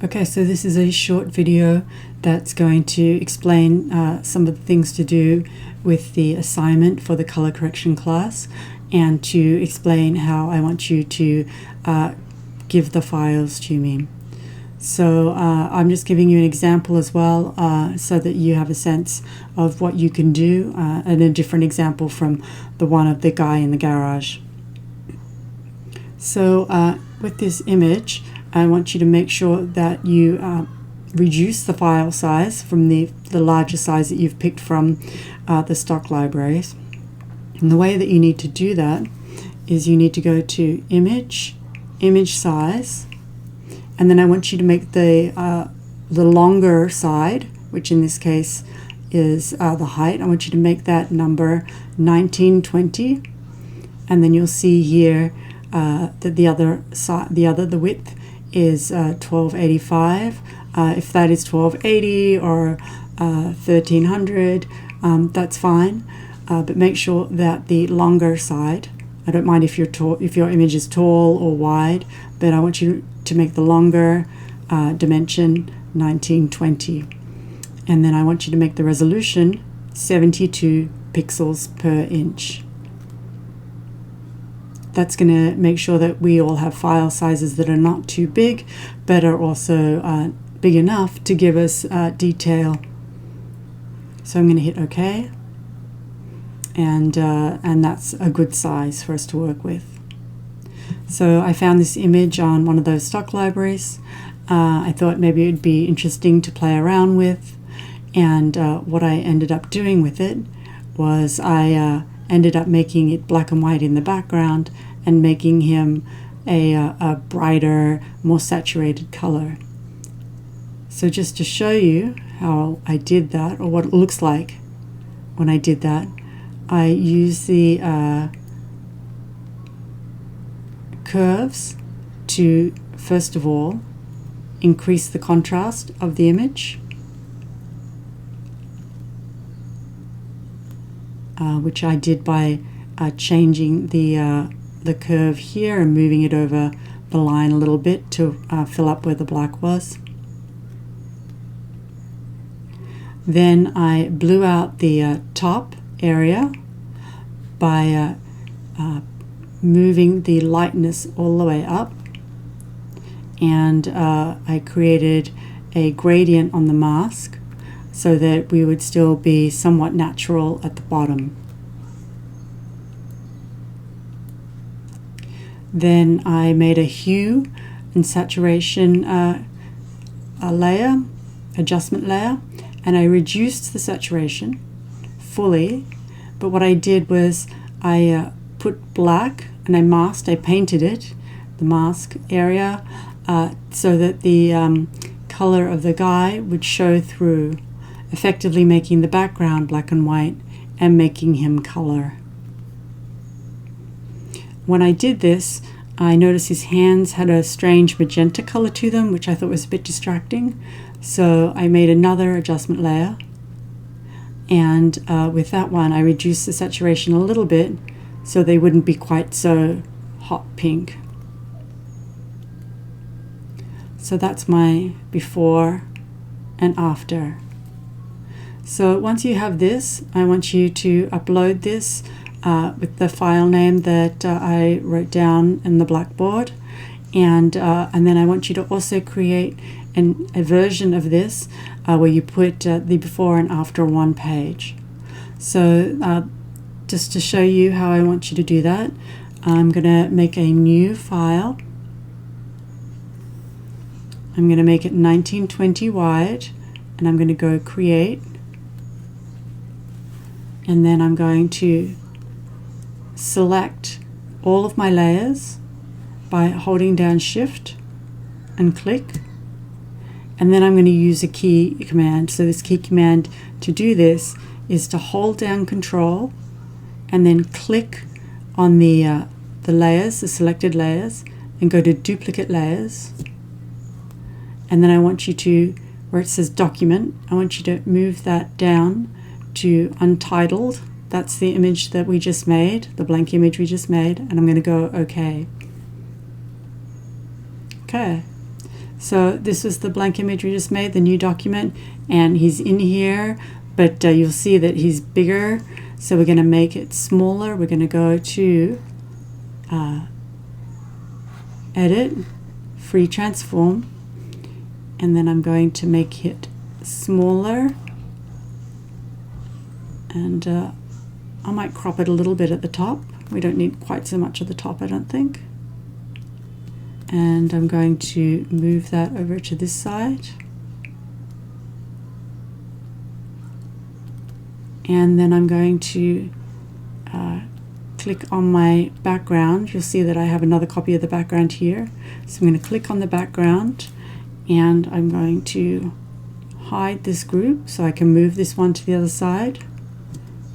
Okay, so this is a short video that's going to explain some of the things to do with the assignment for the color correction class, and to explain how I want you to give the files to me. So I'm just giving you an example as well, so that you have a sense of what you can do, and a different example from the one of the guy in the garage. So with this image, I want you to make sure that you reduce the file size from the larger size that you've picked from the stock libraries. And the way that you need to do that is you need to go to Image, Image Size, and then I want you to make the longer side, which in this case is the height. I want you to make that number 1920, and then you'll see here that the width is 1285. If that is 1280 or 1300, that's fine. But make sure that the longer side, I don't mind if your image is tall or wide, but I want you to make the longer dimension 1920. And then I want you to make the resolution 72 pixels per inch. That's going to make sure that we all have file sizes that are not too big, but are also big enough to give us detail. So I'm going to hit OK, and that's a good size for us to work with. So I found this image on one of those stock libraries. I thought maybe it would be interesting to play around with, and what I ended up doing with it was I ended up making it black and white in the background and making him a brighter, more saturated color. So just to show you how I did that, or what it looks like when I did that, I used the curves to, first of all, increase the contrast of the image, which I did by changing the curve here and moving it over the line a little bit to fill up where the black was. Then I blew out the top area by moving the lightness all the way up, and I created a gradient on the mask so that we would still be somewhat natural at the bottom. Then I made a hue and saturation adjustment layer, and I reduced the saturation fully. But what I did was I put black, and I painted it, the mask area, so that the color of the guy would show through, effectively making the background black and white and making him color. When I did this, I noticed his hands had a strange magenta color to them, which I thought was a bit distracting. So I made another adjustment layer, and with that one I reduced the saturation a little bit so they wouldn't be quite so hot pink. So that's my before and after. So once you have this, I want you to upload this with the file name that I wrote down in the blackboard, and then I want you to also create a version of this where you put the before and after on one page. So just to show you how I want you to do that, I'm going to make a new file. I'm going to make it 1920 wide, and I'm going to go create, and then I'm going to select all of my layers by holding down Shift and click, and then I'm going to use a key command. So this key command to do this is to hold down Control and then click on the layers, the selected layers, and go to Duplicate Layers. And then I want you to, where it says Document, I want you to move that down to Untitled. That's the image that we just made, the blank image we just made, and I'm going to go OK. Okay, So this was the blank image we just made, the new document, and he's in here, but you'll see that he's bigger. So we're going to make it smaller. We're going to go to Edit, Free Transform, and then I'm going to make it smaller, and I might crop it a little bit at the top. We don't need quite so much at the top, I don't think. And I'm going to move that over to this side. And then I'm going to click on my background. You'll see that I have another copy of the background here. So I'm going to click on the background, and I'm going to hide this group so I can move this one to the other side.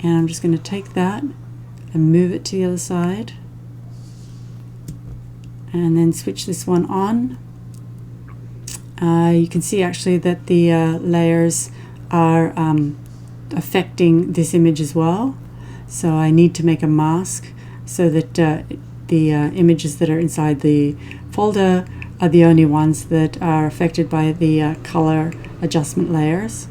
And I'm just going to take that and move it to the other side, and then switch this one on. You can see actually that the layers are affecting this image as well. So I need to make a mask so that the images that are inside the folder are the only ones that are affected by the color adjustment layers.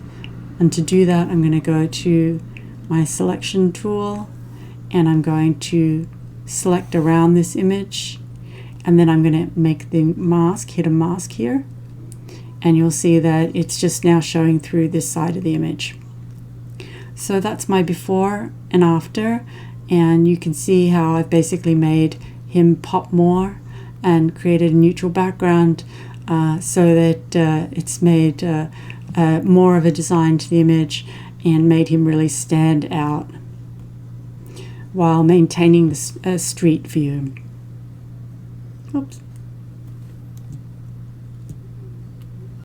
And to do that, I'm going to go to my selection tool, and I'm going to select around this image, and then I'm going to make the mask, hit a mask here, and you'll see that it's just now showing through this side of the image. So that's my before and after, and you can see how I've basically made him pop more and created a neutral background so that it's made more of a design to the image and made him really stand out while maintaining the street view. Oops.